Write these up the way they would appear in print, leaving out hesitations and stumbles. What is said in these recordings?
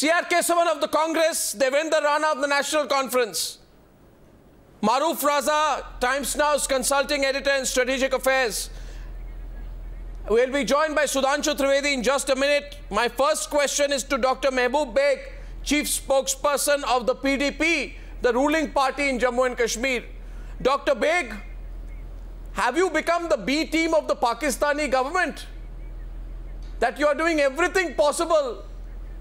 C.R. Kesavan of the Congress, Devendra Rana of the National Conference. Maruf Raza, Times Now's consulting editor in strategic affairs. We'll be joined by Sudhanshu Trivedi in just a minute. My first question is to Dr. Mehboob Beg, chief spokesperson of the PDP, the ruling party in Jammu and Kashmir. Dr. Beg, have you become the B team of the Pakistani government? That you are doing everything possible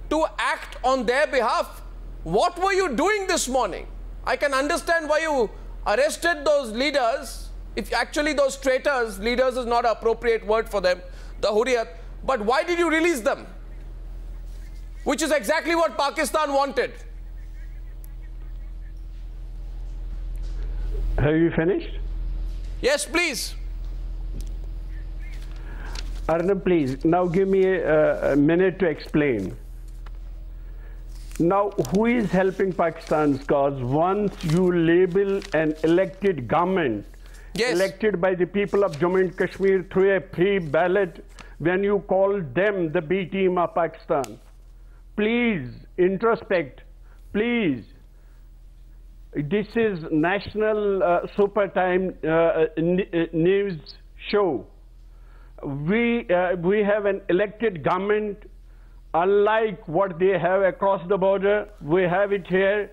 to act on their behalf? What were you doing this morning? I can understand why you arrested those leaders, if actually those traitors, leaders is not an appropriate word for them, the Hurriyat, but why did you release them? Which is exactly what Pakistan wanted. Have you finished? Yes, please. Arnab, please, now give me a minute to explain. Now, who is helping Pakistan's cause? Once you label an elected government, yes, elected by the people of Jammu and Kashmir through a free ballot, when you call them the B team of Pakistan, please introspect, please. This is National Super Time News show. We have an elected government. Unlike what they have across the border, we have it here,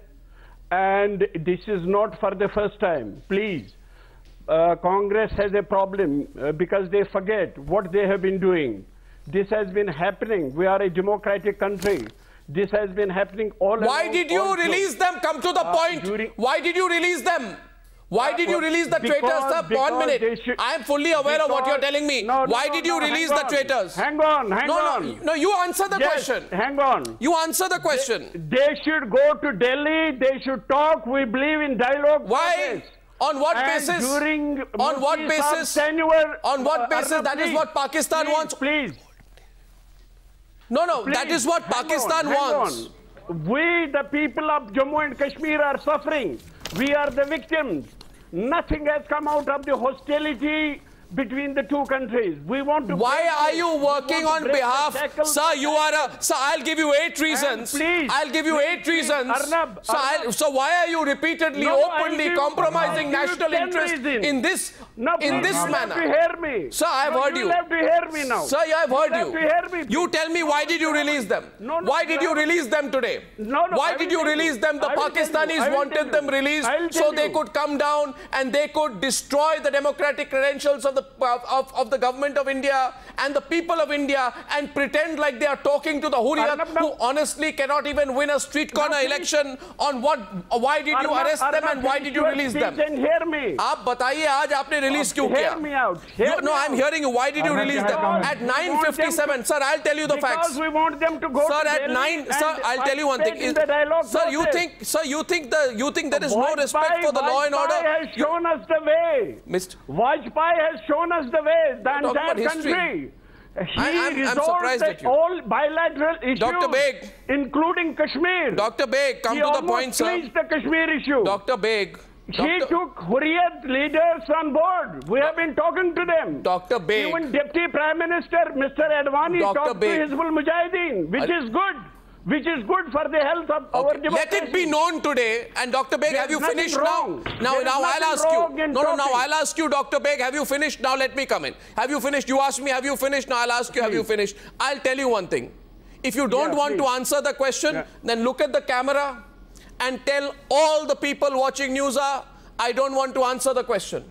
and this is not for the first time. Please, Congress has a problem because they forget what they have been doing. This has been happening. We are a democratic country. This has been happening all along. Why did you release them? Come to the point. Why did you release them? Why did you release the traitors, sir? 1 minute. I am fully aware of what you are telling me. Why did you release the traitors? Hang on. No, you answer the question. Hang on. You answer the question. They should go to Delhi. They should talk. We believe in dialogue. Why? On what basis? On what basis? On what basis? That is what Pakistan wants. Please. No. That is what Pakistan wants. We, the people of Jammu and Kashmir, are suffering. We are the victims. Nothing has come out of the hostility between the two countries. We want to. Why are you working on behalf? Sir, you are a. Sir, I'll give you 8 reasons. Please. I'll give you 8 reasons. Arnab, so why are you repeatedly, openly compromising national interest in this manner? You have to hear me. Sir, I've heard you. You have to hear me now. Sir, I've heard you. You have to hear me. You tell me, why did you release them? Why did you release them today? Why did you release them? The Pakistanis wanted them released so they could come down and they could destroy the democratic credentials of the government of India and the people of India and pretend like they are talking to the Hurriyat who honestly cannot even win a street corner election on what. Why did you arrest them and why did you release them? Hear me. आप बताइए आज आपने release क्यों किया? Hear me out. No, I'm hearing you. Why did you release them? At 9:57, sir, I'll tell you the facts. Because we want them to go. Sir, at 9, sir, I'll tell you one thing. Sir, you think there is no respect for the law and order? Vajpayee has shown us the way. Mr. Vajpayee has shown us the way. The entire country. I'm surprised at you. All bilateral issues, Dr. Beg, including Kashmir. Dr. Beg, come to the point, sir. He the Kashmir issue. Dr. Beg. He took Hurriyat leaders on board. We have been talking to them. Dr. Beg. Even Deputy Prime Minister, Mr. Advani, talked to Hizbul Mujahideen, which is good. Which is good for the health of our democracy. Let it be known today. And Dr. Beg, have you finished now? Now I'll ask you. No, I'll ask you, Dr. Beg, have you finished? Now let me come in. Have you finished? You asked me, have you finished? Now I'll ask you, have you finished? I'll tell you one thing. If you don't want to answer the question, then look at the camera and tell all the people watching Newsa, I don't want to answer the question.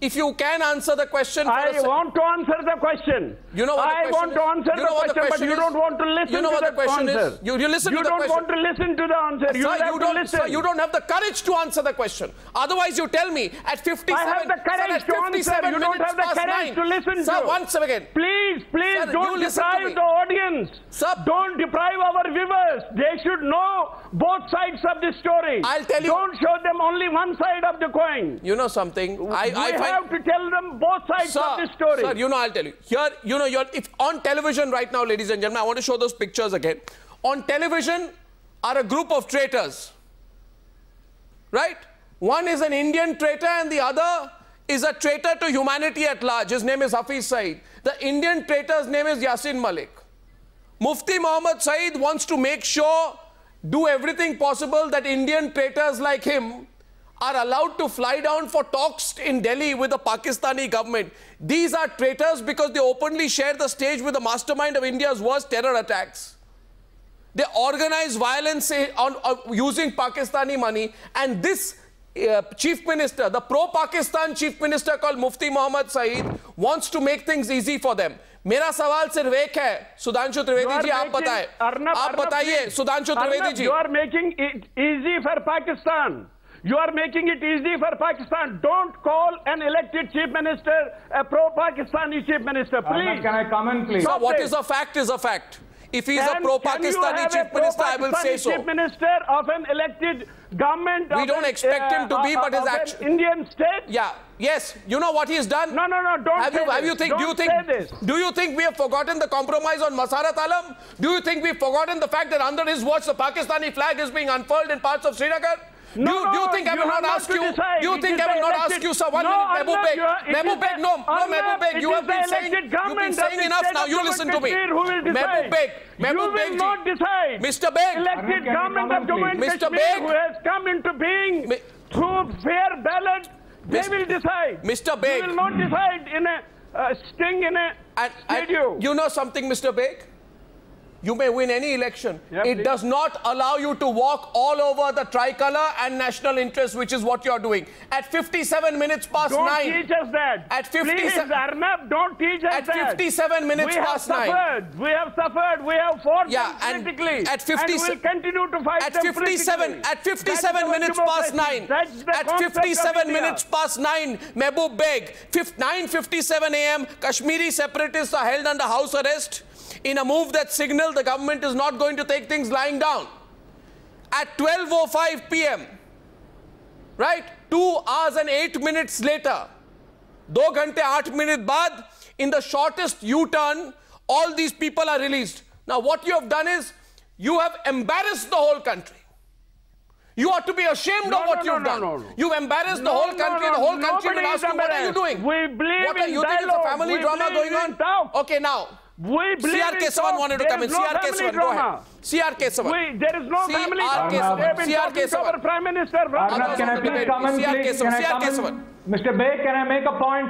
If you can answer the question... I want to answer the question. You know what the question is? I want to answer the question, but you don't want to listen to the answer. You listen to the question. You don't want to listen to the answer. You have to listen. Sir, you don't have the courage to answer the question. Otherwise, you tell me at 57... I have the courage to answer. You don't have the courage to listen to. Sir, once again. Please, don't deprive the audience. Sir, don't deprive our viewers. They should know both sides of the story. I'll tell you. Don't show them only one side of the coin. You know something? I have to tell them both sides of the story. Sir, I'll tell you. Here, if on television right now, ladies and gentlemen, I want to show those pictures again. On television are a group of traitors. Right? One is an Indian traitor and the other is a traitor to humanity at large. His name is Hafiz Saeed. The Indian traitor's name is Yasin Malik. Mufti Muhammad Saeed wants to make sure do everything possible that Indian traitors like him are allowed to fly down for talks in Delhi with the Pakistani government. These are traitors because they openly share the stage with the mastermind of India's worst terror attacks. They organize violence using Pakistani money, and this chief minister, the pro-Pakistan chief minister called Mufti Mohammad Saeed, wants to make things easy for them. मेरा सवाल सिर्फ एक है, सुधांशु त्रिवेदी जी, आप बताएं, आप बताइए, Sudhanshu Trivedi ji. You are making it easy for Pakistan. You are making it easy for Pakistan. Don't call an elected chief minister a pro-Pakistani chief minister, please. Can I come in, please? So what is a fact is a fact. If he is a pro-Pakistani chief minister, I will say so. Chief minister of an elected government. We don't expect him to be, but his action. Indian state. Yeah. Yes. You know what he has done? No. Do you think we have forgotten the compromise on Masarat Alam? Do you think we've forgotten the fact that under his watch the Pakistani flag is being unfurled in parts of Srinagar? Do you think I will not ask you? Do you think I will not ask you, sir? 1 minute, Mehboob Beg. Mehboob Beg, no, Mehboob Beg. You have been saying enough now. You listen to me. Mehboob Beg. Mehboob Beg. You will not decide. Mr. Beg. Elected government of Jammu and Kashmir who has come into being through fair ballot, they will decide. Mr. Beg. You will not decide in a sting in a stadium. You know something, Mr. Beg? You may win any election. Yeah, it does not allow you to walk all over the tricolour and national interest, which is what you're doing. At 57 minutes past 9. Don't teach us that. At 57. Please, Arnab, don't teach us at that. At 57 minutes past 9. We have suffered. We have fought them politically. At 50, and we'll continue to fight at them 57, At 57 minutes past 9. At 57 minutes past 9, Mehboob Beg. 9:57 a.m. Kashmiri separatists are held under house arrest in a move that signaled the government is not going to take things lying down. At 12:05 p.m., right, 2 hours and 8 minutes later, 2 ghante 8 minutes baad, in the shortest U-turn, all these people are released. Now, what you have done is, you have embarrassed the whole country. You ought to be ashamed of what you've done. You've embarrassed the whole country. The whole country will ask you, what are you doing? We believe in you think it's a family drama going on? Okay, now. We believe C.R. Kesavan wanted to come in. C.R. Kesavan, go ahead. C.R. Kesavan. There is no family drama. C.R. Kesavan. Prime Minister. Arnab, can I please come in, please? C.R. Kesavan. Mr. Beg, can I make a point?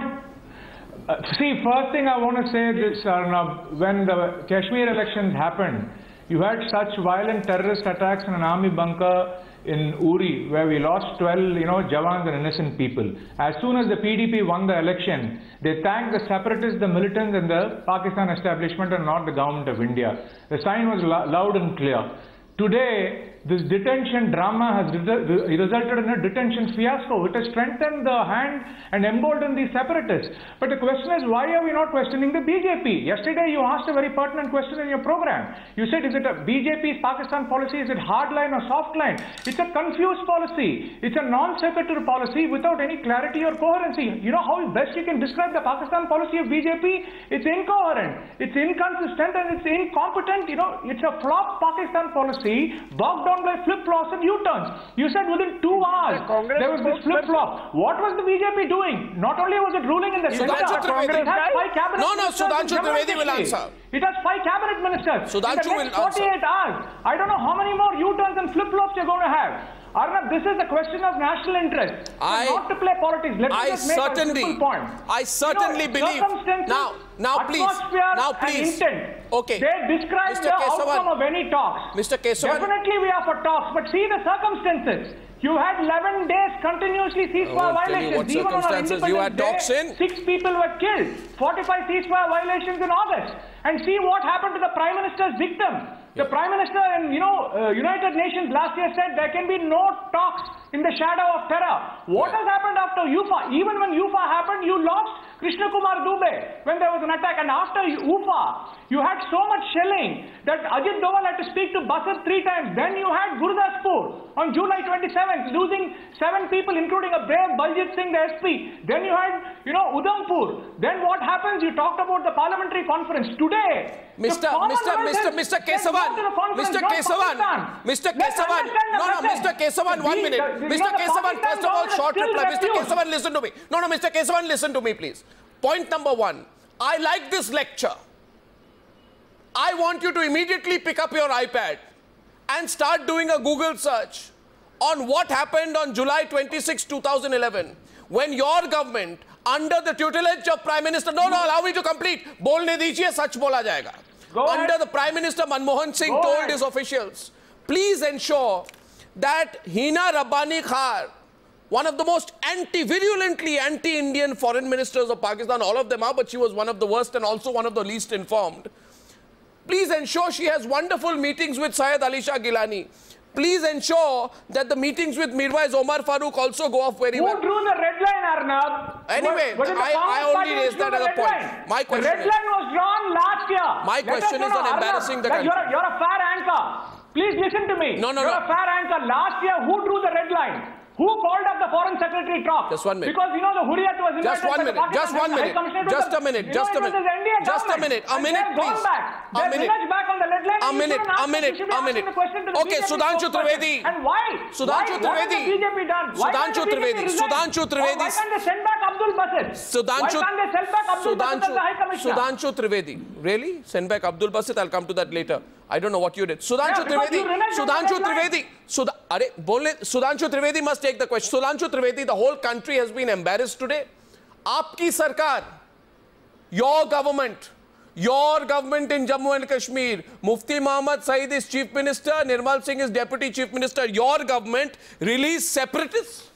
See, first thing I want to say this, Arnab, when the Kashmir elections happened, you had such violent terrorist attacks in an army bunker in Uri, where we lost 12, Jawans and innocent people. As soon as the PDP won the election, they thanked the separatists, the militants and the Pakistan establishment and not the government of India. The sign was loud and clear. Today, this detention drama has resulted in a detention fiasco. It has strengthened the hand and emboldened these separatists. But the question is, why are we not questioning the BJP? Yesterday, you asked a very pertinent question in your program. You said, is it a BJP's Pakistan policy? Is it hardline or softline? It's a confused policy. It's a non-sequitur policy without any clarity or coherency. You know how best you can describe the Pakistan policy of BJP? It's incoherent, it's inconsistent, and it's incompetent. It's a flop Pakistan policy, bogged down by flip-flops and U-turns. You said within 2 hours there was this flip-flop. What was the BJP doing? Not only was it ruling in the center, it has 5 cabinet ministers. Sudhanshu Trivedi will answer. It has 5 cabinet ministers. Sudhanshu in the next 48 hours, I don't know how many more U-turns and flip-flops you're going to have. Arnab, this is a question of national interest. Not to play politics. Let me just make a simple point. I certainly believe. Now please. Intent. Okay. They describe the outcome of any talks. Mr. Kesavan. Definitely we are for talks, but see the circumstances. You had 11 days continuously ceasefire violations. Even on Independence Day, 6 people were killed. 45 ceasefire violations in August. And see what happened to the Prime Minister's victim. The Prime Minister in United Nations last year said there can be no talks in the shadow of terror. What has happened after UFA? Even when UFA happened, you lost Krishna Kumar Dubey when there was an attack. And after UFA, you had so much shelling that Ajit Doval had to speak to Basant 3 times. Then you had Gurdaspur on July 27th, losing 7 people, including a brave Baljit Singh, the SP. Then you had, Udhampur. Then what happens? You talked about the parliamentary conference. Today, Mr. Kesavan, Mr. Kesavan, 1 minute. Mr. Kesavan, first of all, short reply. Mr. Kesavan, listen to me. No, Mr. Kesavan, listen to me, please. Point number 1. I like this lecture. I want you to immediately pick up your iPad and start doing a Google search on what happened on July 26, 2011, when your government, under the tutelage of Prime Minister, no, allow me to complete, bolne dijiye, sach bola jayega. Under the Prime Minister Manmohan Singh told his officials, please ensure that Hina Rabbani Khar, one of the most virulently anti-Indian foreign ministers of Pakistan, all of them are, but she was one of the worst and also one of the least informed. Please ensure she has wonderful meetings with Syed Ali Shah Gilani. Please ensure that the meetings with Mirwais Omar Farooq also go off very well. Who drew the red line, Arnab? Anyway, I only raised that as a point. My question the red line was drawn last year. My question is on embarrassing the country. You're a fair anchor. Please listen to me. No. You're a fair anchor. Last year, who drew the red line? Who called up the foreign secretary talk? Just 1 minute. Because you know the Hurriyat was invited. Just 1 minute. Just 1 minute. Just a minute. Just a minute. Just a minute. A minute, please. A minute. A minute. A minute. A minute. Okay, Sudhanshu Trivedi. And why? Sudhanshu Trivedi. What has the BJP done? Sudhanshu Trivedi. Sudhanshu Trivedi. Why can't they send back Abdul Basit? Why can't they send back Abdul Basit as the High Commissioner? Sudhanshu Trivedi. Really? Send back Abdul Basit? I'll come to that later. I don't know what you did. Sudhanshu Trivedi. Sudhanshu Trivedi. Sudhanshu Trivedi must take the question. Sudhanshu Trivedi, the whole country has been embarrassed today. Aapki sarkar, your government in Jammu and Kashmir, Mufti Mohammad Saeed is Chief Minister, Nirmal Singh is Deputy Chief Minister. Your government released separatists.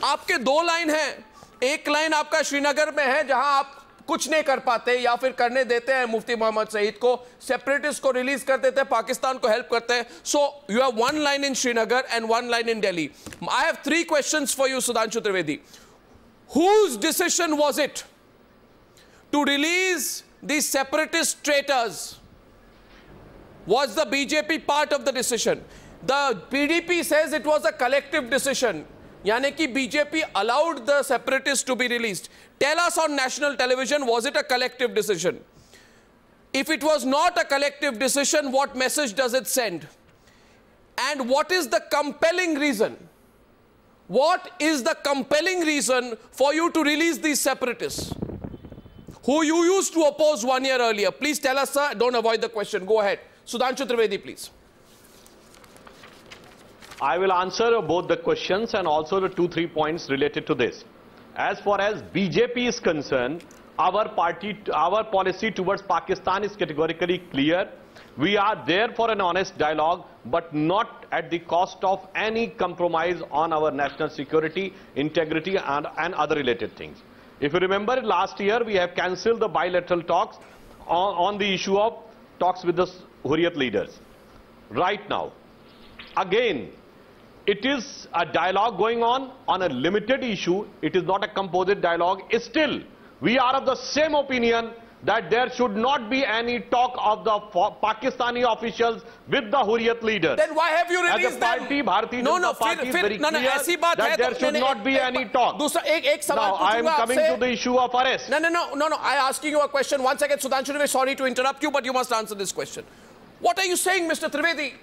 आपके दो line हैं. एक line आपका श्रीनगर में है जहां आप कुछ नहीं कर पाते या फिर करने देते हैं मुफ्ती मोहम्मद सईद को, सेपरेटिस्ट को रिलीज कर देते हैं, पाकिस्तान को हेल्प करते हैं. So you have one line in Srinagar and one line in Delhi. I have 3 questions for you, Sudhanshu Trivedi. Whose decision was it to release these separatist traitors? Was the BJP part of the decision? The PDP says it was a collective decision. यानी कि BJP allowed the separatists to be released. Tell us on national television, was it a collective decision? If it was not a collective decision, what message does it send? And what is the compelling reason? What is the compelling reason for you to release these separatists who you used to oppose 1 year earlier? Please tell us, sir. Don't avoid the question. Go ahead. Sudhanshu Trivedi, please. I will answer both the questions and also the 2-3 points related to this. As far as BJP is concerned, our policy towards Pakistan is categorically clear. We are there for an honest dialogue, but not at the cost of any compromise on our national security, integrity and other related things. If you remember, last year we have cancelled the bilateral talks on the issue of talks with the Hurriyat leaders. Right now, again, it is a dialogue going on a limited issue. It is not a composite dialogue. Still, we are of the same opinion that there should not be any talk of the Pakistani officials with the Hurriyat leaders. Then why have you released them? As a party, Bharatiya Janata Party is very clear that there should not be any talk. Now, I am coming to the issue of arrest. No, I am asking you a question. 1 second, Sudhanshu Trivedi, sorry to interrupt you, but you must answer this question. What are you saying, Mr. Trivedi?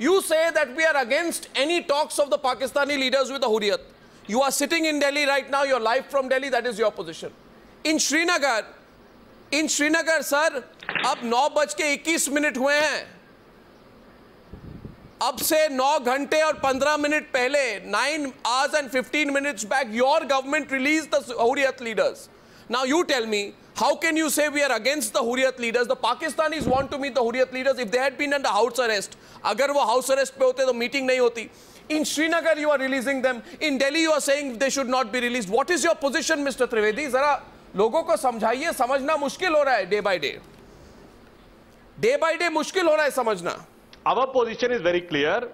You say that we are against any talks of the Pakistani leaders with the Hurriyat. You are sitting in Delhi right now, you're live from Delhi, that is your position. In Srinagar, sir, अब 9:21 हुए हैं. अब से 9 घंटे और 15 minute पहले, 9 hours and 15 minutes back, your government released the Hurriyat leaders. Now you tell me, how can you say we are against the Hurriyat leaders? The Pakistanis want to meet the Hurriyat leaders. If they had been under house arrest, अगर वो house arrest पे होते तो meeting नहीं होती. In Srinagar you are releasing them. In Delhi you are saying they should not be released. What is your position, Mr. Trivedi? जरा लोगों को समझाइए, समझना मुश्किल हो रहा है day by day. Day by day मुश्किल हो रहा है समझना. Our position is very clear.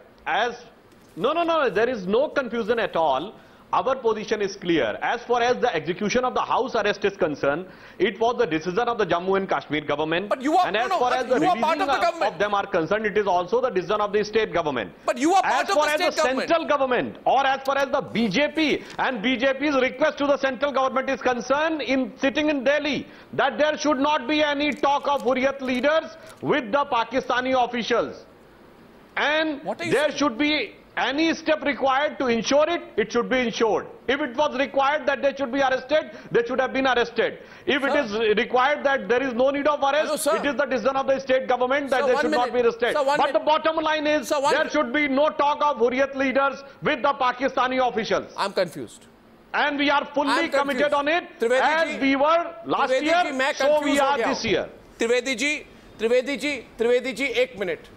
No, there is no confusion at all. Our position is clear. As far as the execution of the house arrest is concerned, it was the decision of the Jammu and Kashmir government. But you are, and as far as the releasing of them are concerned, it is also the decision of the state government. But you are part of the state government. As far as the central government or as far as the BJP and BJP's request to the central government is concerned, sitting in Delhi, that there should not be any talk of Hurriyat leaders with the Pakistani officials. And there should be any step required to ensure it, it should be ensured. If it was required that they should be arrested, they should have been arrested. If it is required that there is no need of arrest, it is the decision of the state government that they should not be arrested. But the bottom line is, there should be no talk of Hurriyat leaders with the Pakistani officials. I'm confused. And we are fully committed on it, as we were last year, so we are this year. Trivedi ji, 1 minute.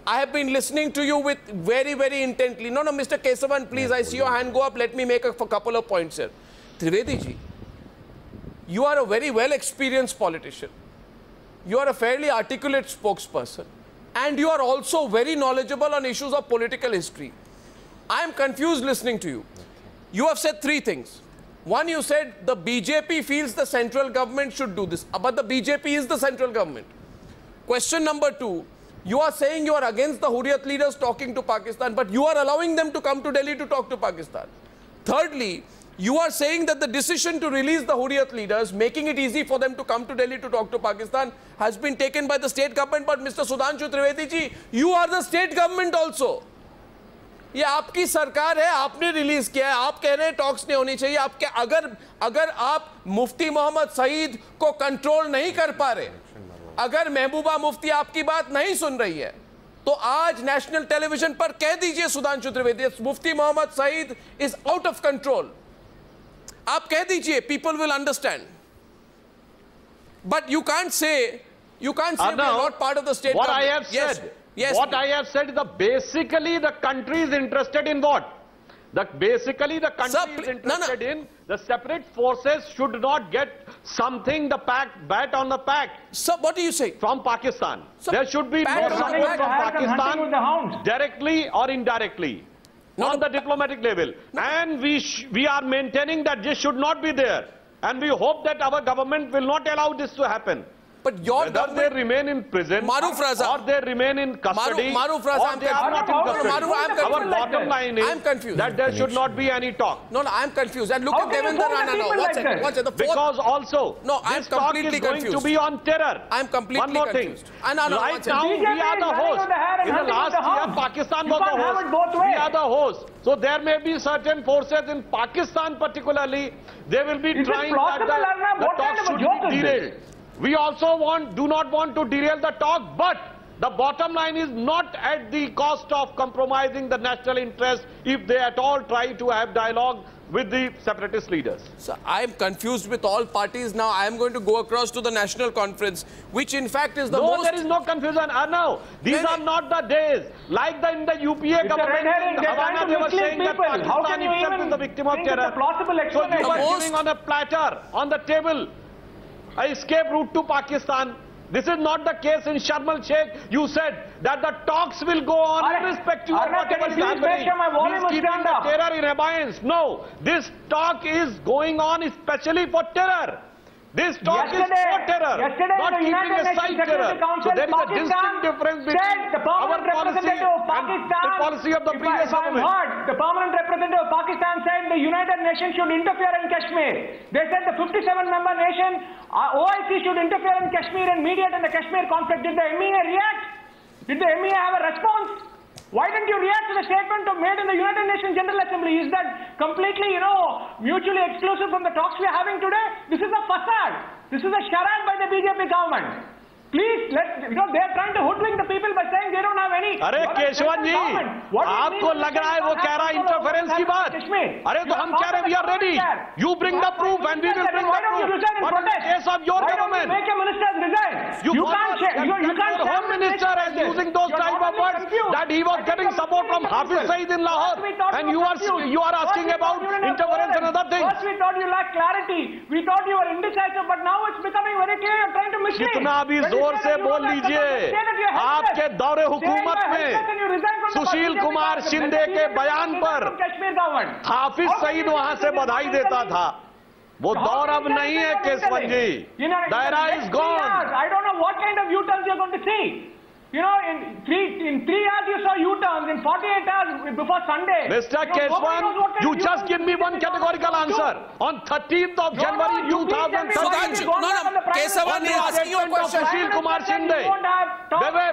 I have been listening to you with very, very intently. No, Mr. Kesavan, please, I see your hand go up. Let me make a couple of points here. Trivedi ji, you are a very well-experienced politician. You are a fairly articulate spokesperson. And you are also very knowledgeable on issues of political history. I am confused listening to you. You have said 3 things. One, you said the BJP feels the central government should do this. But the BJP is the central government. Question number 2. You are saying you are against the Hurriyat leaders talking to Pakistan, but you are allowing them to come to Delhi to talk to Pakistan. Thirdly, you are saying that the decision to release the Hurriyat leaders, making it easy for them to come to Delhi to talk to Pakistan, has been taken by the state government. But Mr. Sudhanshu Trivedi ji, you are the state government also. ये आपकी सरकार है, आपने release किया है, आप कह रहे हैं टॉक्स नहीं होनी चाहिए. आपके अगर आप मुफ्ती मोहम्मद सईद को कंट्रोल नहीं कर पा रहे, अगर महबूबा मुफ्ती आपकी बात नहीं सुन रही है, तो आज नेशनल टेलीविजन पर कह दीजिए Sudhanshu Trivedi, Mufti Mohammad Sayeed is out of control. आप कह दीजिए, people will understand. But you can't say we are not part of the state what government. I have said. Yes. What I have said is basically the country is interested in what? Basically the country is interested in the separate forces should not get something, the bat on the pack. So what do you say? From Pakistan. There should be no support from Pakistan directly or indirectly on the diplomatic level. And we are maintaining that this should not be there. And we hope that our government will not allow this to happen. But your government, they remain in prison, Maruf Raza, or they remain in custody, Maruf Raza, or they are not in custody. Our bottom line is that there should not be any talk. No, I'm confused. And look at Devendra Rana now. What's it? Because also, this talk is going to be on terror. I'm completely One more confused. thing. Right now, we are the host. In the last year, Pakistan was the host. We are the host. So there may be certain forces in Pakistan particularly, they will be trying that the talk should be derailed. We also do not want to derail the talk, but the bottom line is not at the cost of compromising the national interest if they at all try to have dialogue with the separatist leaders. So I am confused with all parties now. I am going to go across to the national conference, which in fact is the most... No, there is no confusion. No, these are not the days. Like in the UPA government, in Havana, they were saying that Pakistan itself is the victim of terror. So you are giving on a platter, on the table, an escape route to Pakistan. This is not the case in Sharm el-Sheikh. You said that the talks will go on irrespective of whatever is happening. Means keeping the terror in abeyance. No, this talk is going on especially for terror. This talk is for terror, not keeping aside terror. So there is a distinct difference between our policy and the policy of the previous government. The permanent representative of Pakistan said the United Nations should interfere in Kashmir. They said the 57-member nation, OIC should interfere in Kashmir and mediate in the Kashmir conflict. Did the MEA react? Did the MEA have a response? Why didn't you react to the statement made in the United Nations General Assembly? Is that completely, mutually exclusive from the talks we are having today? This is a facade. This is a charade by the BJP government. Please, they are trying to hoodwink the people by saying they don't have any... अरे केशवन जी, आपको लग रहा है वो कह रहा है interference की बात? अरे तो हम कह रहे हैं we are ready. You bring the proof and we will bring the proof. But in the case of your government, make a minister resign. You can't your home minister is using those type of words that he was getting support from Hafiz Saeed in Lahore, and you are asking about interference and other things. First we thought you lacked clarity. We thought you were indecisive, but now it's becoming very clear you're trying to mislead. कितना भी जोर से बोल लीजिए, आपके दौरे हुकूमत में सुशील कुमार शिंदे के बयान पर हाफिज सईद वहां से बधाई देता था. वो दौर अब नहीं है केशवन जी. दायरा is gone. I don't know what kind of U-turns you're going to see. In 3 hours you saw U-turns, in 48 hours before Sunday. Mr. Keswan, you just give me one categorical answer. On 13th of January 2013, Kesavan is asking you a question. Sushil Kumar Shinde,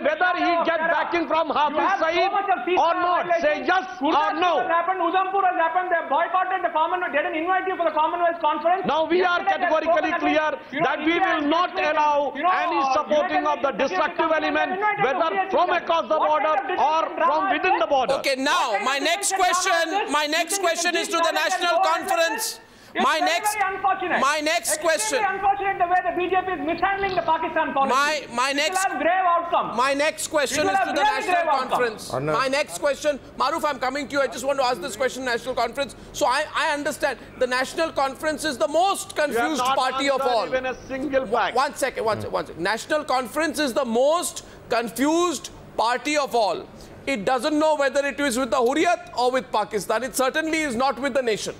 whether he get back backing from Hafiz Saeed or not? Say yes or no. Has happened, Udampur has happened, they boycotted the Commonwealth, they didn't invite you for the Commonwealth conference. Now we are categorically clear that we will not allow any supporting of the destructive element, whether from across the border or from within the border. Okay, now my next question is to the National Conference. My next question. It's very unfortunate the way the BJP is mishandling the Pakistan policy. My next grave outcome. My next question is to the National Conference. My next question, Maruf, I'm coming to you. I just want to ask this question, National Conference. So I understand the National Conference is the most confused party of all. Even a single fact. One second. National Conference is the most confused party of all. It doesn't know whether it is with the Hurriyat or with Pakistan. It certainly is not with the nation.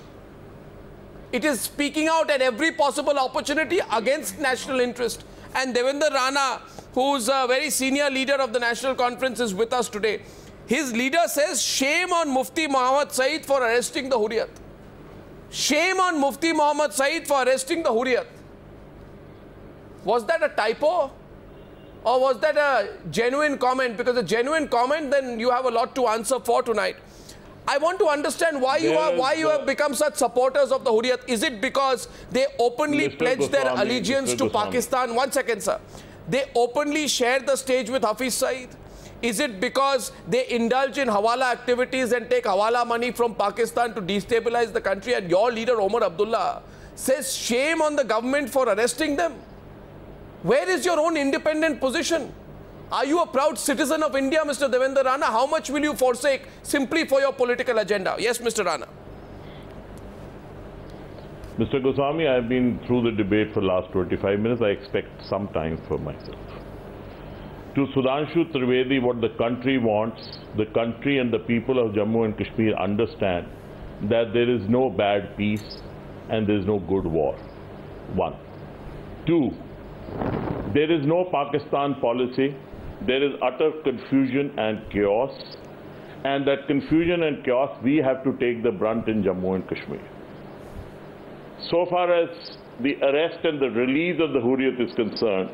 It is speaking out at every possible opportunity against national interest. And Devendra Rana, who's a very senior leader of the National Conference, is with us today. His leader says, shame on Mufti Muhammad Saeed for arresting the Hurriyat. Shame on Mufti Muhammad Saeed for arresting the Hurriyat. Was that a typo? Or was that a genuine comment? Because a genuine comment, then you have a lot to answer for tonight. I want to understand why you have become such supporters of the Hurriyat. Is it because they openly pledged their allegiance to Pakistan? 1 second, sir. They openly shared the stage with Hafiz Saeed? Is it because they indulge in hawala activities and take hawala money from Pakistan to destabilize the country? And your leader, Omar Abdullah, says shame on the government for arresting them? Where is your own independent position? Are you a proud citizen of India, Mr. Devendra Rana? How much will you forsake simply for your political agenda? Yes, Mr. Rana. Mr. Goswami, I have been through the debate for the last 25 minutes. I expect some time for myself. To Sudhanshu Trivedi, what the country wants, the country and the people of Jammu and Kashmir understand that there is no bad peace and there is no good war. 1. 2. There is no Pakistan policy. There is utter confusion and chaos, and that confusion and chaos we have to take the brunt in Jammu and Kashmir. So far as the arrest and the release of the Hurriyat is concerned,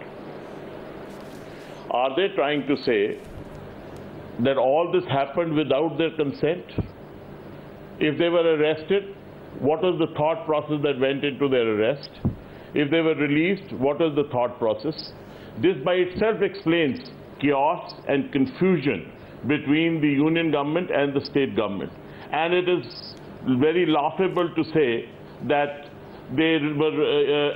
are they trying to say that all this happened without their consent? If they were arrested, what was the thought process that went into their arrest? If they were released, what was the thought process? This by itself explains chaos and confusion between the union government and the state government. And it is very laughable to say that they were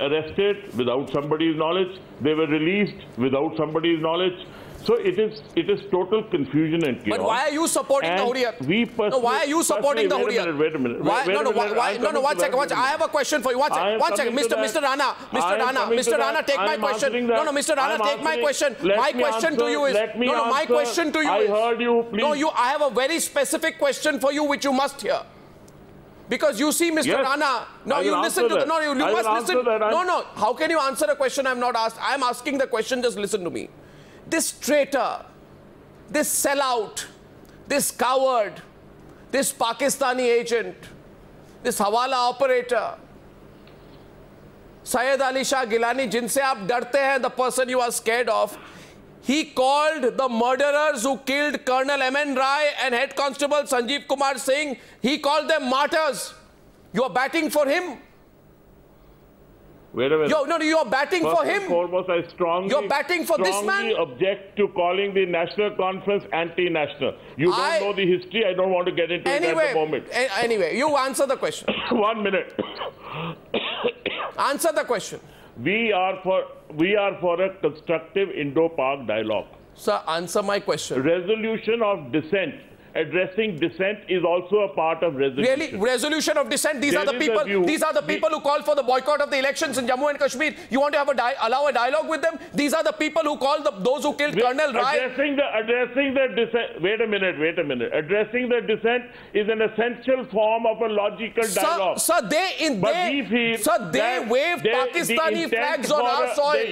arrested without somebody's knowledge, they were released without somebody's knowledge. So it is total confusion and chaos. But why are you supporting the Hurriyat? No, why are you supporting the Hurriyat? Wait a minute. No, 1 second. I have a question for you. 1 second. Mr. Rana, take my question. No, Mr. Rana, take my question. My question to you is, my question to you is, I heard you, please. No, I have a very specific question for you which you must hear. Because you see, Mr. Rana, no, you listen to, no, you must listen. No, how can you answer a question I'm not asked? I'm asking the question, just listen to me. This traitor, this sellout, this coward, this Pakistani agent, this hawala operator, Syed Ali Shah Gilani, jinse aap darte hain, the person you are scared of, he called the murderers who killed Colonel M.N. Rai and Head Constable Sanjeev Kumar Singh, he called them martyrs. You are batting for him? Wait a minute. You are batting for him. Foremost, I You're batting for this man. Object to calling the National Conference anti-national. You don't know the history. I don't want to get into it at the moment. Anyway, you answer the question. 1 minute. Answer the question. We are for a constructive Indo-Pak dialogue. Sir, answer my question. Resolution of dissent. Addressing dissent is also a part of resolution. Really? Resolution of dissent? These are the people who call for the boycott of the elections in Jammu and Kashmir. You want to have allow a dialogue with them? These are the people who call those who killed Colonel Rai. Addressing the dissent. Wait a minute. Addressing the dissent is an essential form of a logical dialogue. Sir, they wave Pakistani flags on our soil.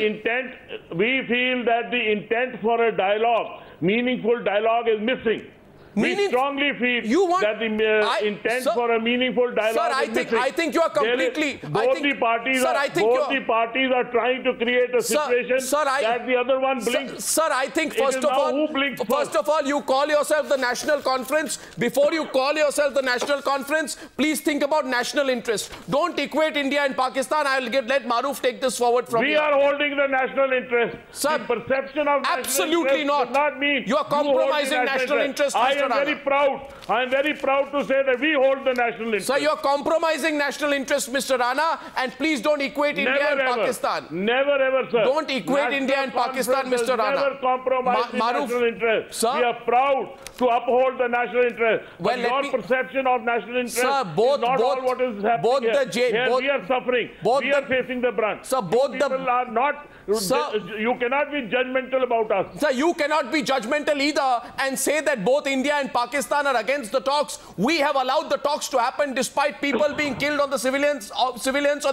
We feel that the intent for a dialogue, meaningful dialogue, is missing. We strongly feel that the intent for a meaningful dialogue is missing. I think you are completely... Both the parties are trying to create a situation that the other one blinks. Sir, I think first of all, you call yourself the National Conference. Before you call yourself the National Conference, please think about national interest. Don't equate India and Pakistan. I'll let Maruf take this forward from here. We are holding the national interest. Sir, the perception of absolutely national interest does not mean you are compromising national interest. I am very proud to say that we hold the national interest. Sir, you are compromising national interest, Mr. Rana, and please don't equate India and Pakistan. Never ever, sir. Don't equate India and Pakistan, Mr. Rana. Never compromise the national interest. Sir? We are proud to uphold the national interest. Well, but your perception of national interest sir, is not all what is happening here. We are suffering. We are facing the brunt. Sir, people are not... Sir, you cannot be judgmental about us. Sir, you cannot be judgmental either and say that both India and Pakistan are against the talks. We have allowed the talks to happen despite people being killed on the civilians on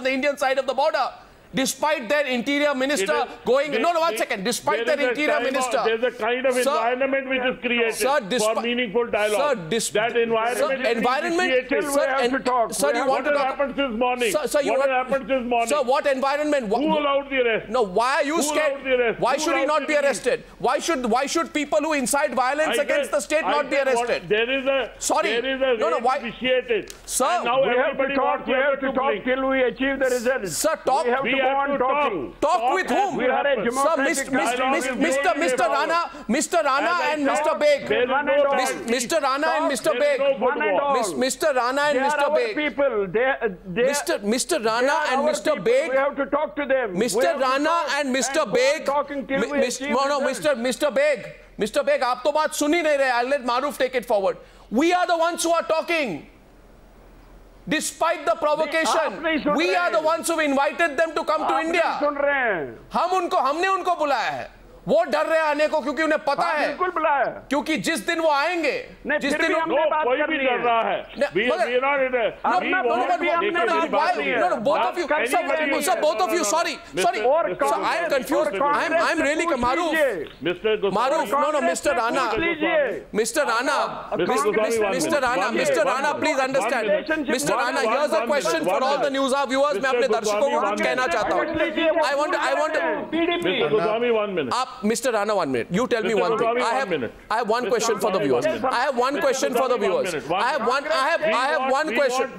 the Indian side of the border. Despite their interior minister one second. Despite their interior minister. There's a kind of environment which is created for meaningful dialogue. That environment is created. Sir, we have to talk. Sir, you want to talk? What happened this morning? Sir, what environment? Who allowed the arrest? No, why are you scared? Why should he not be arrested? Why should people who incite violence against the state not be arrested? There is a why? initiated. Sir, we have to talk till we achieve the results. Sir, talk. Talk with whom? We are a democratic Mr. Rana and Mr. Beg. Mr. Rana and Mr. Beg. Mr. Rana and Mr. Beg. Mr. Rana and Mr. Beg. We have to talk to them. Mr. Rana and Mr. Beg. Mr. Beg. Mr. Beg, आप तो बात सुन ही नहीं रहे. I'll let Maruf take it forward. We are the ones who are talking. Despite the provocation, we are the ones who invited them to come to India. हमने उनको बुलाया है. वो डर रहे आने को क्योंकि उन्हें पता है क्योंकि जिस दिन वो आएंगे जिस दिन कोई भी डर रहा है both of you sorry I am confused I am really Maruf no Mr. Rana please understand Mr. Rana here's a question for all the news viewers मैं अपने दर्शकों को कुछ कहना चाहता हूँ I want Mr. Goswami 1 minute Mr. Rana, 1 minute. You tell me one thing. I have one question for the viewers. I have one question for the viewers. I have one question.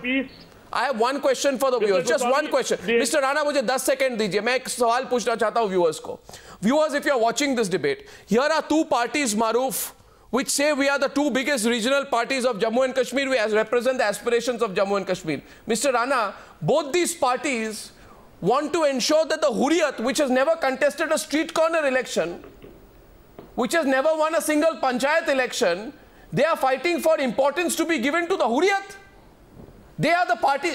I have one question for the viewers. Just one question. Mr. Rana, मुझे 10 second दीजिए. मैं एक सवाल पूछना चाहता हूँ viewers को. Viewers, if you are watching this debate, here are two parties, Maruf, which say we are the two biggest regional parties of Jammu and Kashmir. We represent the aspirations of Jammu and Kashmir. Mr. Rana, both these parties want to ensure that the Hurriyat, which has never contested a street corner election, which has never won a single panchayat election, they are fighting for importance to be given to the Hurriyat. They are the party.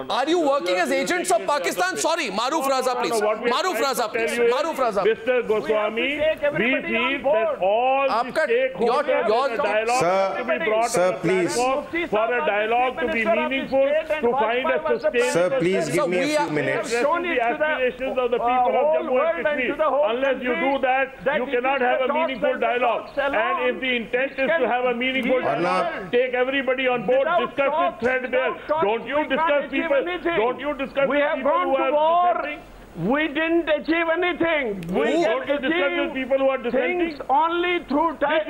Are you working as agents of Pakistan? Sorry, Maruf Raza, please. Maruf Raza, please. Maruf Raza. Mr. Goswami, we feel that all the stakeholders dialogue to be brought sir, please. For a dialogue to be meaningful, to find a sustainable... Sir, please give me a few minutes. The aspirations of the people of Jammu and Kashmir. Unless you do that, you cannot have a meaningful dialogue. And if the intent is to have a meaningful dialogue, take everybody on board, discuss it threadbare. Don't you discuss people? Don't you discuss we have gone to war. We didn't achieve anything. We don't achieve people who are dissenting only through talks.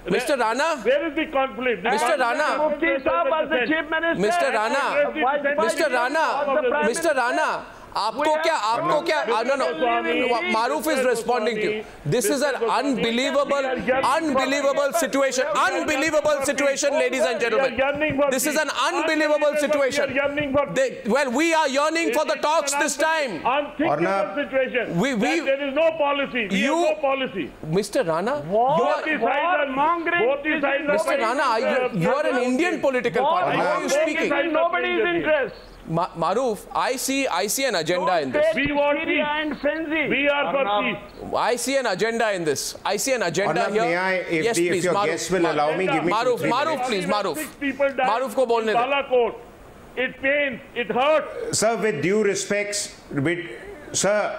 Mr. Rana, where is the conflict? Mr. Rana, Mufti Saab was the chief minister. Mr. Rana, आपको क्या no Maruf is responding to you. This is an unbelievable situation, ladies and gentlemen. This is an unbelievable situation. Well, we are yearning for the talks this time. Unthinkable situation. There is no policy. No policy. Mr. Rana, Mr. Rana, you are an Indian political party. How are you speaking? Nobody's interest. Maruf, I see an agenda in this. We want peace. We are for peace. I see an agenda in this. I see an agenda here. May I, if your guests will allow me, give me Maruf, please, Maruf. Maruf ko bolne de. It pains. It hurts. Sir, with due respect, sir,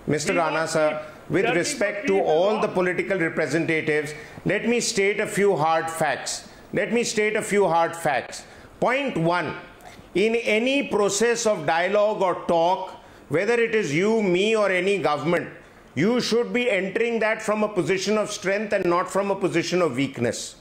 Mr. Rana, sir, with respect to all the political representatives, let me state a few hard facts. Point one, in any process of dialogue or talk, whether it is you, me, or any government, you should be entering that from a position of strength and not from a position of weakness.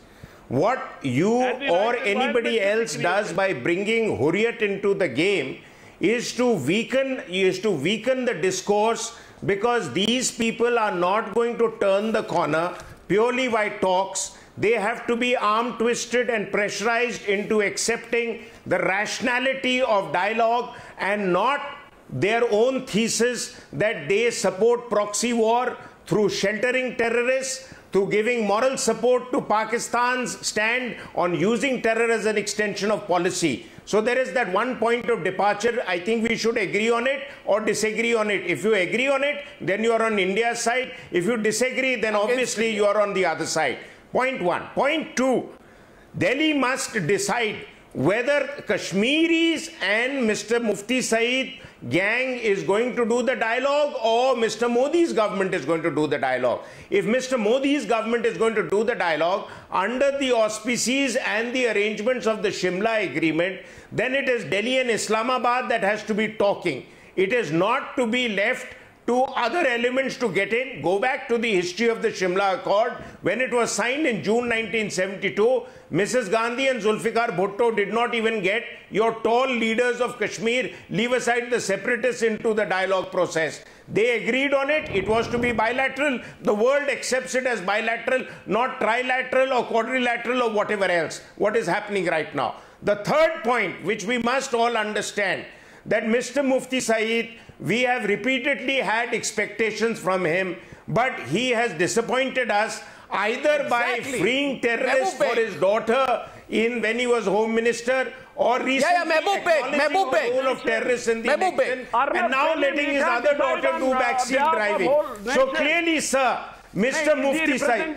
What you or anybody else does by bringing Hurriyat into the game is to weaken the discourse, because these people are not going to turn the corner purely by talks. They have to be arm twisted and pressurized into accepting the rationality of dialogue and not their own thesis that they support proxy war through sheltering terrorists, to giving moral support to Pakistan's stand on using terror as an extension of policy. So there is that one point of departure. I think we should agree on it or disagree on it. If you agree on it, then you are on India's side. If you disagree, then obviously you are on the other side. Point one. Point two, Delhi must decide whether Kashmiris and Mr. Mufti Saeed gang is going to do the dialogue or Mr. Modi's government is going to do the dialogue. If Mr. Modi's government is going to do the dialogue under the auspices and the arrangements of the Shimla agreement, then it is Delhi and Islamabad that has to be talking. It is not to be left to other elements to get in. Go back to the history of the Shimla Accord. When it was signed in June 1972, Mrs. Gandhi and Zulfikar Bhutto did not even get your tall leaders of Kashmir, leave aside the separatists, into the dialogue process. They agreed on it. It was to be bilateral. The world accepts it as bilateral, not trilateral or quadrilateral or whatever else. What is happening right now? The third point, which we must all understand, that Mr. Mufti Saeed, we have repeatedly had expectations from him, but he has disappointed us either by freeing terrorists for his daughter when he was Home Minister, or recently acknowledging the role of terrorists in the election, and now letting his other daughter do backseat driving. So clearly, sir, Mr. Mufti Saeed,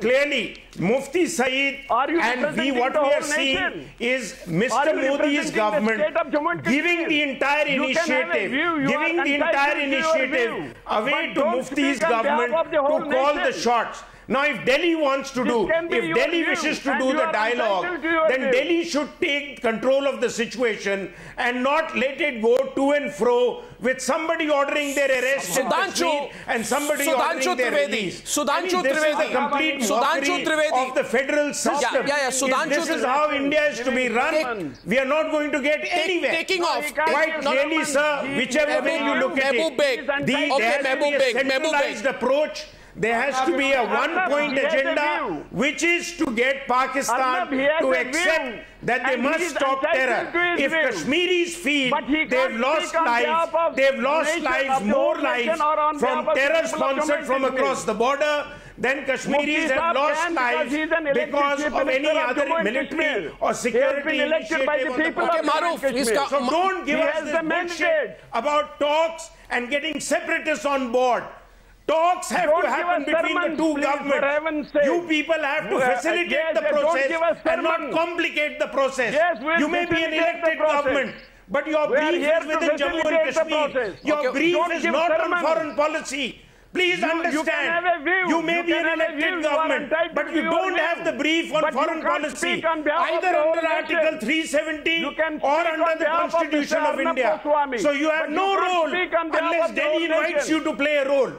clearly, Mufti Saeed and what we are seeing is Mr. Modi's government giving the entire initiative, away to Mufti's government to call the shots. Now, if Delhi wants to do, if Delhi wishes to do the dialogue, then Delhi should take control of the situation and not let it go to and fro with somebody ordering their arrest and somebody ordering their release. Sudhanshu Trivedi. This is the complete mockery of the federal system. If this is how India is to be run, we are not going to get anywhere. Taking off. Quite clearly, sir, whichever way you look at it, there has to be a centralized approach. There has to be a one-point agenda, which is to get Pakistan to accept that they must stop terror. If Kashmiris feel they've lost lives, more lives from terror sponsored from across the border, then Kashmiris have lost lives because of any other military or security initiative on the part. So don't give us this bullshit about talks and getting separatists on board. Talks have to happen between the two governments. You people have to facilitate the process and not complicate the process. You may be an elected government, but your brief is within Jammu and Kashmir. Your brief is not on foreign policy. Please understand, you may be an elected government, but you don't have the brief on foreign policy, either under Article 370 or under the Constitution of India. So you have no role unless Delhi invites you to play a role.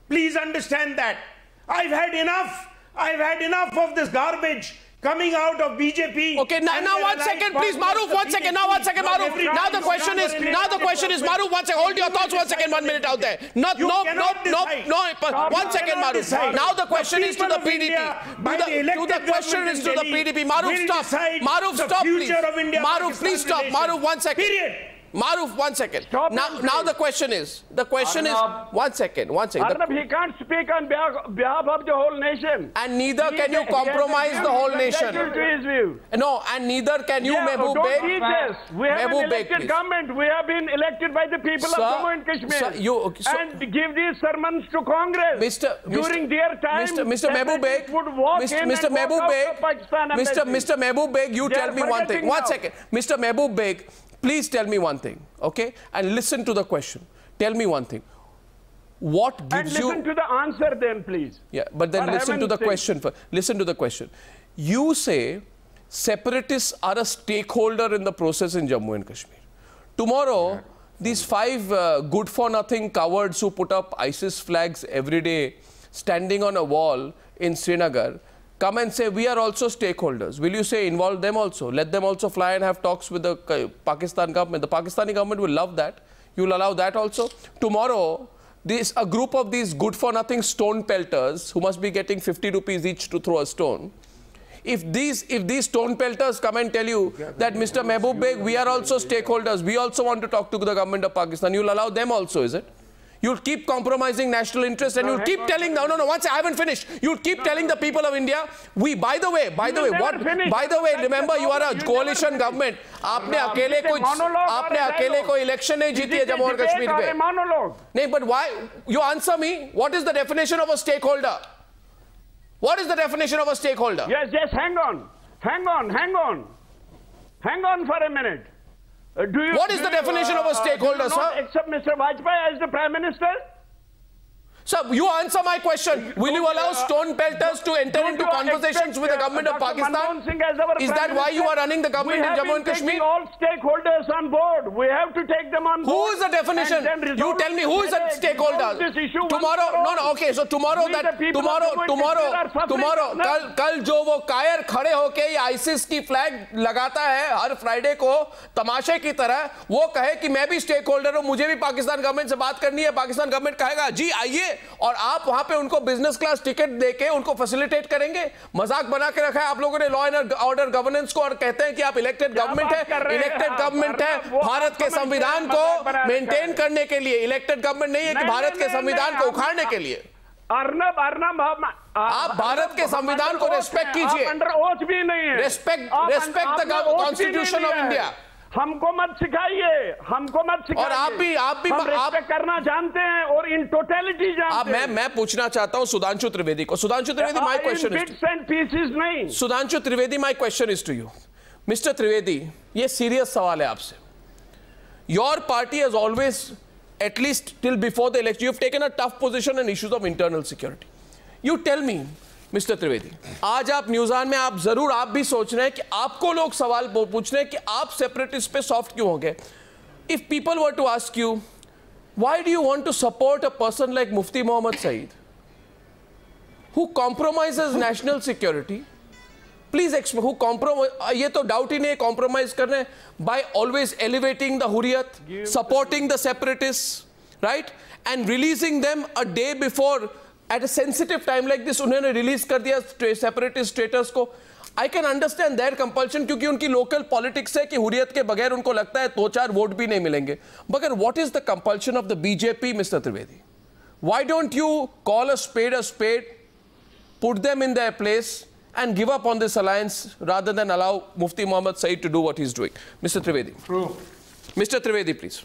Please understand that. I've had enough of this garbage coming out of BJP. Okay, now 1 second, please, Maruf, 1 second. Now 1 second, Maruf. Now the question is, Maruf, 1 second. Hold your thoughts 1 second, 1 minute out there. No, 1 second, Maruf. Now the question is to the PDP. The question is to the PDP. Maruf, stop. Maruf, stop, please. Maruf, please stop. Maruf, 1 second. Period. Maruf, 1 second. Now the question is, 1 second. Arnab, he can't speak on behalf of the whole nation. And neither can you compromise the whole nation. No, and neither can you, Mehboob Beg. We have an elected government. We have been elected by the people of Jammu and Kashmir. And give these sermons to Congress. During their time, Mr. Mehboob Beg, Mr. Mehboob Beg, you tell me one thing. 1 second. Mr. Mehboob Beg, please tell me one thing, okay? And listen to the question. Tell me one thing. what gives you... And listen to the answer then, please. Yeah, but then listen to the question. Listen to the question. You say separatists are a stakeholder in the process in Jammu and Kashmir. Tomorrow, these 5 good-for-nothing cowards who put up ISIS flags every day, standing on a wall in Srinagar, come and say, we are also stakeholders. Will you say involve them also? Let them also fly and have talks with the Pakistan government. The Pakistani government will love that. You will allow that also. Tomorrow, a group of these good-for-nothing stone pelters, who must be getting 50 rupees each to throw a stone, if these stone pelters come and tell you that, Mr. Mehboob Beg, we are also stakeholders, we also want to talk to the government of Pakistan, you'll allow them also, is it? You'll keep compromising national interests, and you'll keep telling, no, once I haven't finished, you'll keep telling the people of India, by the way, remember, you are a coalition government. आपने अकेले कोई election नहीं जीती है जम्मू और कश्मीर पे. नहीं, but why? You answer me. What is the definition of a stakeholder? What is the definition of a stakeholder? Yes, hang on for a minute. What is the definition of a stakeholder, sir? Accept Mr. Vajpayee as the Prime Minister? Sir, you answer my question. Will you allow stone pelters to enter into conversations with the government of Pakistan? Is that why you are running the government in Jammu and Kashmir? All stakeholders on board. We have to take them on board. Who is the definition? You tell me who is a stakeholder? Tomorrow, okay, so tomorrow, कल जो वो कायर खड़े होके ISIS की flag लगाता है हर Friday को तमाशे की तरह, वो कहे कि मैं भी स्टेक होल्डर हूं, मुझे भी पाकिस्तान गवर्नमेंट से बात करनी है, पाकिस्तान गवर्नमेंट कहेगा जी आइए, और आप वहां पे उनको बिजनेस क्लास टिकट देके उनको फैसिलिटेट करेंगे. मजाक बना के रखा है आप लोगों ने लॉ एंड ऑर्डर गवर्नेंस को, और कहते हैं कि आप इलेक्टेड गवर्नमेंट है. इलेक्टेड गवर्नमेंट है भारत के संविधान को मेंटेन करने के लिए. इलेक्टेड गवर्नमेंट नहीं है कि भारत के संविधान को उखाड़ने के लिए. आप भारत के संविधान को रेस्पेक्ट कीजिए. भी नहीं है. Respect the constitution of India. हमको मत सिखाइए. और आप भी आप करना जानते हैं और इन टोटलिटी जानते हैं. मैं पूछना चाहता हूं सुधांशु त्रिवेदी को. सुधांशु त्रिवेदी, माय क्वेश्चन नहीं. Sudhanshu Trivedi, my question is to you. Mister Trivedi, ये सीरियस सवाल है आपसे. Your party has always, at least till before the election, you have taken a tough position on issues of internal security. You tell me, Mr. Trivedi, आज आप न्यूज़ान में आप भी सोच रहे हैं कि आपको लोग सवाल पूछ रहे हैं कि आप सेपरेटिस्ट पे सॉफ्ट क्यों हो गए. If people were to ask you, why do you want to support a person like Mufti Mohammad Saeed, who compromises national security? Please explain, who compromise? ये तो डाउट ही नहीं है compromise कर रहे हैं by always elevating the Hurriyat, supporting the separatists, right, and releasing them a day before at a sensitive time like this. उन्होंने release कर दिया separatist status को. I can understand their compulsion क्योंकि उनकी local politics है कि हुर्रियत के बगैर उनको लगता है 2-4 वोट भी नहीं मिलेंगे. But what is the compulsion of the BJP, Mr. Trivedi? Why don't you call a spade, put them in their place, and give up on this alliance rather than allow Mufti Mohammad Saeed to do what he's doing? Mr. Trivedi. True. Mr. Trivedi, please.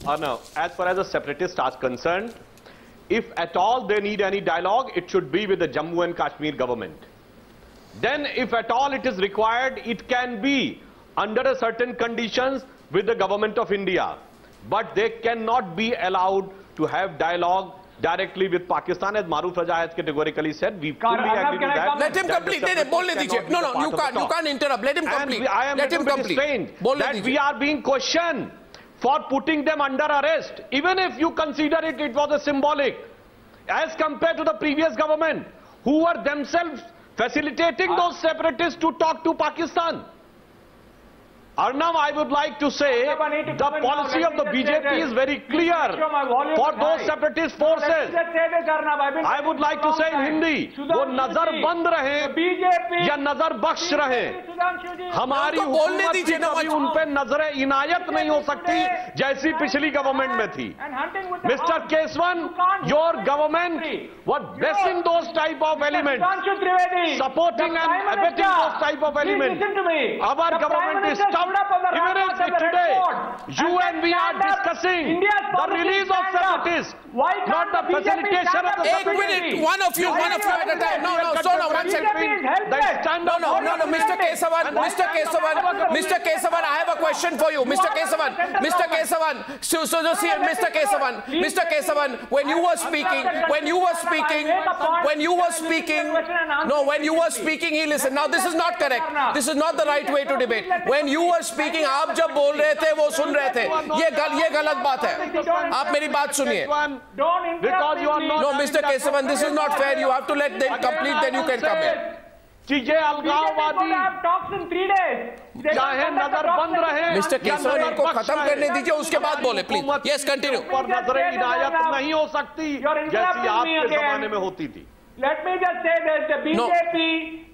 Now, as far as the separatists are concerned, if at all they need any dialogue, it should be with the Jammu and Kashmir government. Then, if at all it is required, it can be under a certain conditions with the government of India. But they cannot be allowed to have dialogue directly with Pakistan, as Maruf Raza has categorically said. We fully agree with that. Let him complete. No, you can't interrupt. Let him complete. I am Let him complete. That we are being questioned for putting them under arrest. Even if you consider it was a symbolic, as compared to the previous government, who were themselves facilitating those separatists to talk to Pakistan. Arnab, I would like to say the policy of the BJP is very clear for those separatist forces. I would like to say in Hindi, वो नजर बंद रहे या नजर बख्श रहे, हमारी हुकूमत की कभी उन पे नजर इनायत नहीं हो सकती जैसी पिछली गवर्नमेंट में थी. Mr. Keswan, your government was blessing those type of elements, supporting and abetting those type of elements. Our government is tough Even if today you and we are discussing the release of separatists, not the facilitation of the separatists. One of you at a time. No, one second. No, Mr. Kesavan, I have a question for you. Mr. Kesavan, when you were speaking, he listened. Now this is not correct. This is not the right way to debate. When you were speaking, आप जब बोल रहे थे, वो सुन रहे थे. ये गलत बात है. आप मेरी बात सुनिए. No, Mr. Kesavan, this is not fair. You have to let them complete, then you can come in. चीजें अलगाववादी चाहे नजर बंद रहे. Mr. Kesavan, इनको खत्म करने दीजिए, उसके बाद बोले, please. Yes, continue. पर नजर इनायत नहीं हो सकती जैसी आपके जमाने में होती थी. Let me just say this: the BJP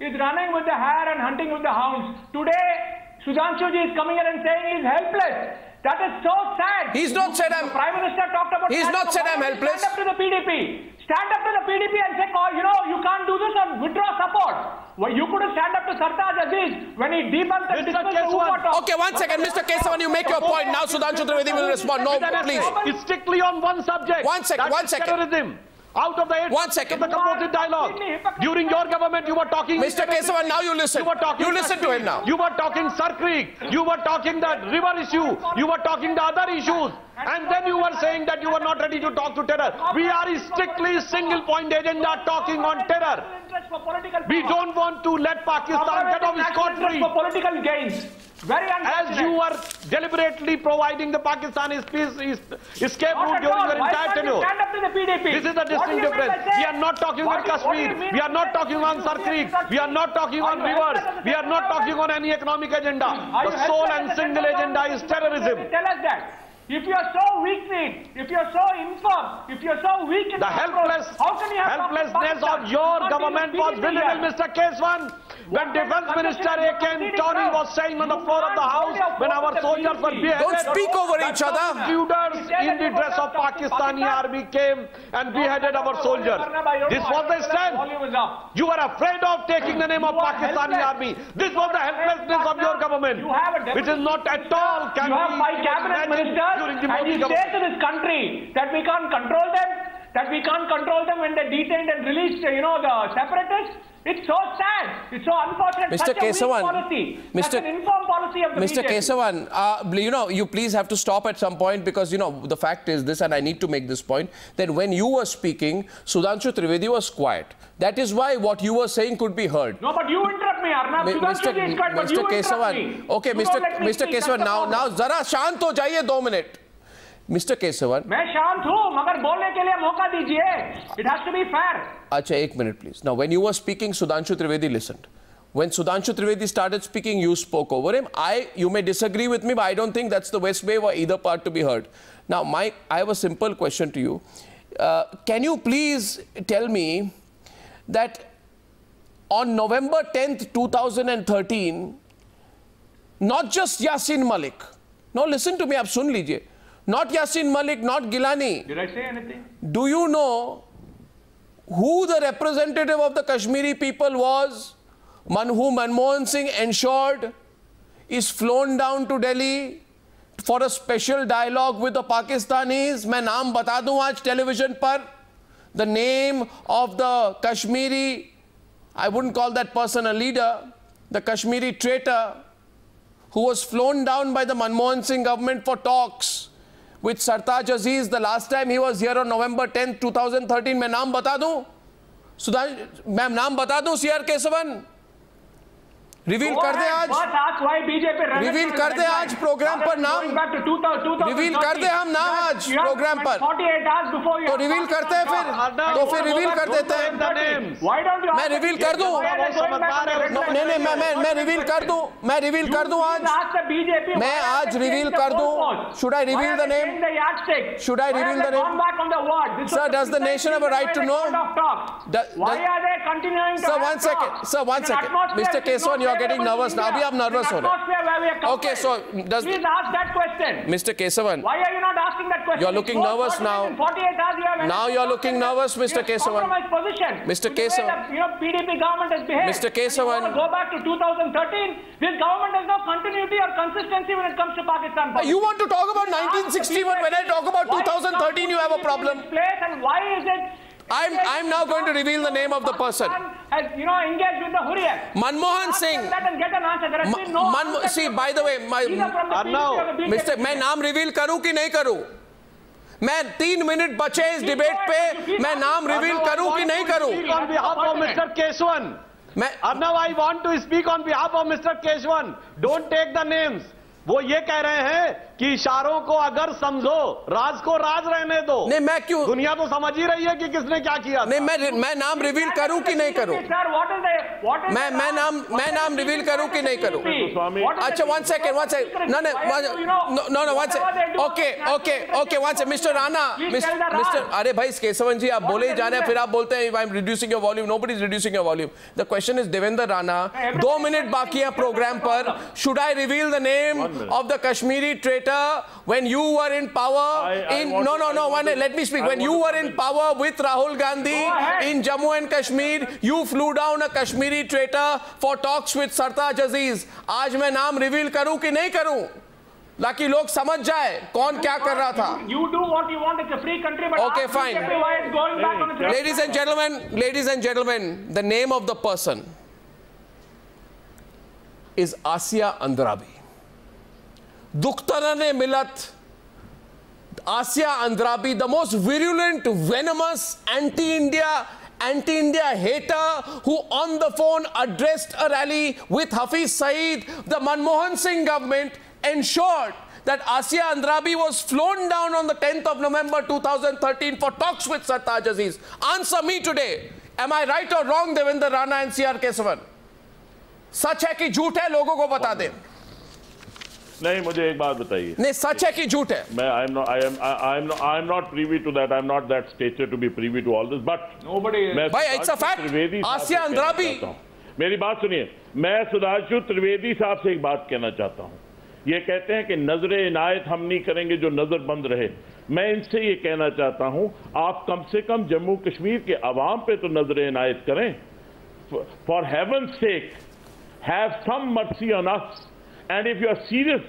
is running with the hare and hunting with the hounds. Today, Sudhanshuji is coming here and saying he is helpless. That is so sad. He's not said I'm. The Prime Minister talked about. He's not said I'm helpless. Stand up to the PDP. Stand up to the PDP and say, oh, you can't do this and withdraw support. Well, you could have stand up to Sartaj Aziz when he debunked the dismissal. Okay, 1 second, Mr. Kesavan, you make your point. Now Sudhanshu Trivedi will respond. No, please. It's strictly on one subject. 1 second. Terrorism. Out of the 8 1 second. the composite dialogue. During your government, you were talking. Mr. Kesavan, now you listen. You listen to him now. You were talking Sir Creek. You were talking the river issue. You were talking the other issues. And then you were saying that you were not ready to talk to terror. We are strictly single point agenda talking on terror. We don't want to let Pakistan get off scot-free. For political gains. Very as you were deliberately providing the Pakistani escape route during your entire tenure. Stand up to the PDP. This is the distinct difference. We are not talking on Kashmir. We are not talking on Sar Creek. We are not talking on rivers. We are not talking on any economic agenda. The sole and single agenda is terrorism. Tell us that. If you are so weak-kneed, if you are so infirm, if you are so weak in the helplessness of your government was visible, Mr. Kesavan. When Defence Minister A.K. Tony was saying on the floor of the House, when our soldiers were beheaded, don't speak over each other. Intruders in the dress of Pakistani army came and beheaded our soldiers. This was the stand. You were afraid of taking the name of Pakistani army. This was the helplessness of your government, which is not at all. You have 5 cabinet ministers, and you say to this country that we can't control them, when they detained and released, the separatists. It's so sad. It's so unfortunate. Mr. Such Kesavan, a weak policy. Such an informed policy of the Mr. BJP. Kesavan, you please have to stop at some point because, the fact is this, and I need to make this point, that when you were speaking, Sudhanshu Trivedi was quiet. That is why what you were saying could be heard. No, but you interrupt me, Arnab. Mr. Kesavan, okay, Mr. Kesavan, now, zara shant ho jaiye 2 minutes. Mr. Kesavan. मैं शांत हूँ, मगर बोलने के लिए मौका दीजिए. It has to be fair. अच्छा, 1 minute, please. Now, when you were speaking, Sudhanshu Trivedi listened. When Sudhanshu Trivedi started speaking, you spoke over him. You may disagree with me, but I don't think that's the best way for either part to be heard. Now, I have a simple question to you. Can you please tell me that on November 10th, 2013, not just Yasin Malik. No, listen to me, aap sun lijiye. Not Yasin Malik, not Gilani. Did I say anything? Do you know who the representative of the Kashmiri people was, who Manmohan Singh ensured is flown down to Delhi for a special dialogue with the Pakistanis? मैं नाम बता दूं आज television पर. The name of the Kashmiri, I wouldn't call that person a leader, the Kashmiri traitor who was flown down by the Manmohan Singh government for talks with Sartaj Aziz. The last time he was here on November 10th, 2013. मैं नाम बता दूं? मैं नाम बता दूं CR Kesavan? Reveal कर दे आज. रिवील कर दे आज प्रोग्राम पर नाम. रिवील कर दे हम नाम आज प्रोग्राम पर. तो रिवील करते हैं फिर. तो फिर रिवील कर देते हैं. मैं रिवील कर दूं. नहीं, मैं रिवील कर दूं. मैं रिवील कर दूं आज. मैं आज रिवील कर दूं. Should I reveal the name? Should I reveal the name? Sir, does the nation have a right to know? Why are they continuing to Sir, 1 second. Sir, 1 second. Mr. Kesavan, are getting nervous now. Abhi aap nervous ho rahe. Okay, so does please ask that question. Mr. Kesavan, why are you not asking that question? You are looking nervous now. In 48 hours you have now you are looking nervous, Mr. Kesavan. Position. Mr. Kesavan, PDP government has behaved. Mr. Kesavan, go back to 2013. This government has no continuity or consistency when it comes to Pakistan policy. You want to talk about 1960, but when I talk about 2013, you have a problem. And why is it? I'm now going to reveal the name of the person. Has, engaged with the Hurriyat. Manmohan Singh. And get an answer. There has been no see, by the way, Mr. मैं नाम reveal करूं कि नहीं करूं? मैं 3 minute बचे इस debate पे, मैं नाम रिवील करूं कि नहीं करूं? On behalf of Mr. Keshavan, Arnav, I want to speak on behalf of Mr. Keshavan. Don't take the names. वो ये कह रहे हैं कि इशारों को अगर समझो, राज को राज रहने दो। नहीं, मैं क्यों? दुनिया तो समझ ही रही है कि किसने क्या किया। नहीं, मैं नाम रिवील करूं कि नहीं करूं? मैं नाम रिवील करूं कि नहीं करूं? अच्छा, one second. No, one second. Okay, one second. Mr. Rana, Mr. अरे भाई केशवन जी, आप बोले ही जा रहे हैं, फिर आप बोलते हैं I'm reducing your volume. Nobody is reducing your volume. The question is Devendra Rana. 2 minute बाकी है प्रोग्राम पर. Should I reveal the name of the Kashmiri traitor when you were in power? Let me speak. When you were in power with Rahul Gandhi in Jammu and Kashmir, you flew down a Kashmiri traitor for talks with Sartaj Aziz. आज मैं नाम reveal करूं कि नहीं करूं, ताकि लोग समझ जाए कौन क्या कर रहा था? You do what you want. It's a free country, but okay, fine. Why it's going back on its Ladies and gentlemen, the name of the person is Asia Andrabi. Dukhtarane Millat, Asia Andrabi, the most virulent, venomous, anti-India hater who on the phone addressed a rally with Hafiz Saeed. The Manmohan Singh government ensured that Asia Andrabi was flown down on the 10th of November 2013 for talks with Sartaj Aziz. Answer me today. Am I right or wrong, Devendra Rana and C.R. Kesavan? सच है कि झूठ है? लोगों को बता दें। नहीं, मुझे एक बात बताइए। नहीं, सच है कि झूठ है? I am not privy to that. I am not that stature to be privy to all this. But nobody is. भाई, it's a fact. Asiya Andrabi. मेरी बात सुनिए, मैं सुधांशु त्रिवेदी साहब से एक बात कहना चाहता हूँ। ये कहते हैं कि नजर इनायत हम नहीं करेंगे जो नजर बंद रहे। मैं इनसे ये कहना चाहता हूँ, आप कम से कम जम्मू कश्मीर के अवाम पे तो नजर इनायत करें। For heaven's sake, have some mercy on us. And if you are serious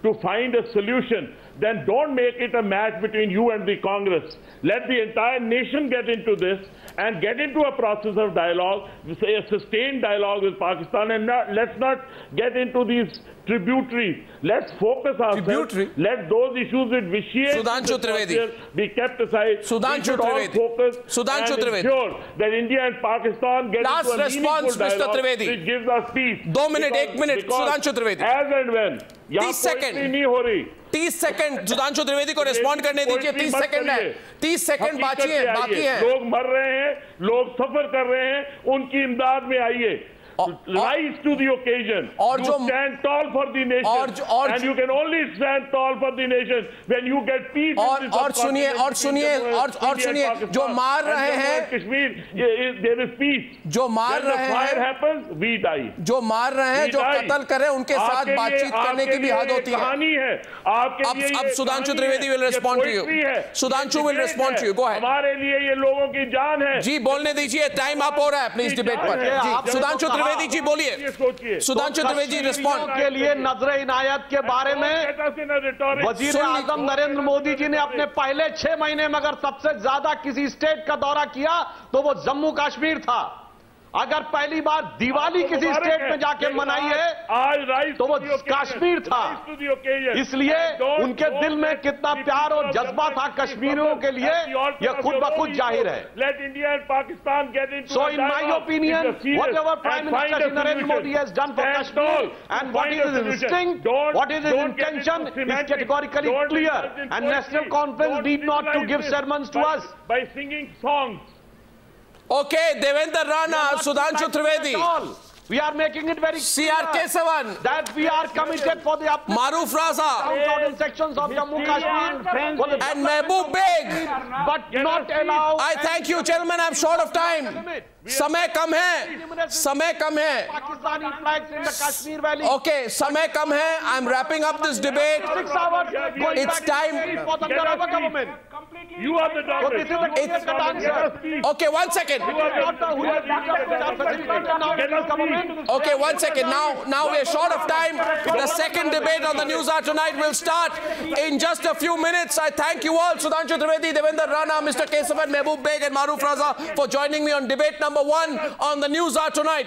to find a solution, then don't make it a match between you and the Congress. Let the entire nation get into this and get into a process of dialogue, a sustained dialogue with Pakistan, and let's not get into these tributaries. Let's focus ourselves. Let those issues which vitiate Sudhanshu Trivedi be kept aside. Sudhanshu Trivedi. Focus Sudhanshu and Trivedi. ensure that India and Pakistan get Last into a response, meaningful dialogue Mr. Trivedi. which gives us peace. 2 minutes, 1 minute, Sudhanshu Trivedi. As and when 30 seconds नहीं हो रही, 30 second Sudhanshu Trivedi को respond करने दीजिए। 30 second है, 30 second बाकी है। लोग मर रहे हैं, लोग सफर कर रहे हैं, उनकी इमदाद में आइए। Rise to the occasion. You stand tall for the nation, and you can only stand tall for the nation when you get peace. और सुनिए जो मार रहे हैं कश्मीर, there is peace. जो मार रहे हैं, fire happens, we die. जो मार रहे हैं, जो कत्ल कर रहे हैं, उनके साथ बातचीत करने की भी हद होती है। कहानी है आपके लिए। अब Sudhanshu Trivedi will respond to you. Sudhanshu will respond to you. Go ahead. हमारे लिए ये लोगों की जान है। जी बोलने दीजिए, टाइम अप हो रहा है अपनी इस डिबेट पर। जी सुधांशु त्रिवेदी जी बोलिए। सुधांशु त्रिवेदी रिस्पॉन्ड के लिए नजर इनायत के बारे में वजीर आजम नरेंद्र मोदी जी ने अपने पहले 6 महीने में अगर सबसे ज्यादा किसी स्टेट का दौरा किया तो वो जम्मू कश्मीर था। अगर पहली बार दिवाली किसी स्टेट में जाके मनाई है तो वो कश्मीर था। इसलिए उनके दिल में कितना प्यार और जज्बा था कश्मीरियों के लिए, यह खुद ब खुद जाहिर है। So in my opinion, whatever Prime Minister Narendra Modi has done for Kashmir and what is his instinct, what is his intention is categorically clear, and National Conference need not to give sermons to us by singing songs. Okay, Devendra Rana, Sudhanshu Trivedi. We are making it very C.R. Kesavan, that we are committed for the Maruf Raza, downtrodden sections of Jammu Kashmir and Mehboob Beg. but not allow. I thank you, gentlemen. I'm short of time. समय कम है, समय कम है. Pakistani flags in the Kashmir Valley. Okay, समय कम है. I'm wrapping up this debate. 6 hours. It's time. For the government. You are the So this is the clear-cut answer. Okay, 1 second. Okay, 1 second. Now we are short of time. The second debate on the News Hour tonight will start in just a few minutes. I thank you all, Sudhanshu Trivedi, Devendra Rana, Mr. Kesavan, Mehboob Beg and Maruf Raza for joining me on debate number 1 on the News Hour tonight.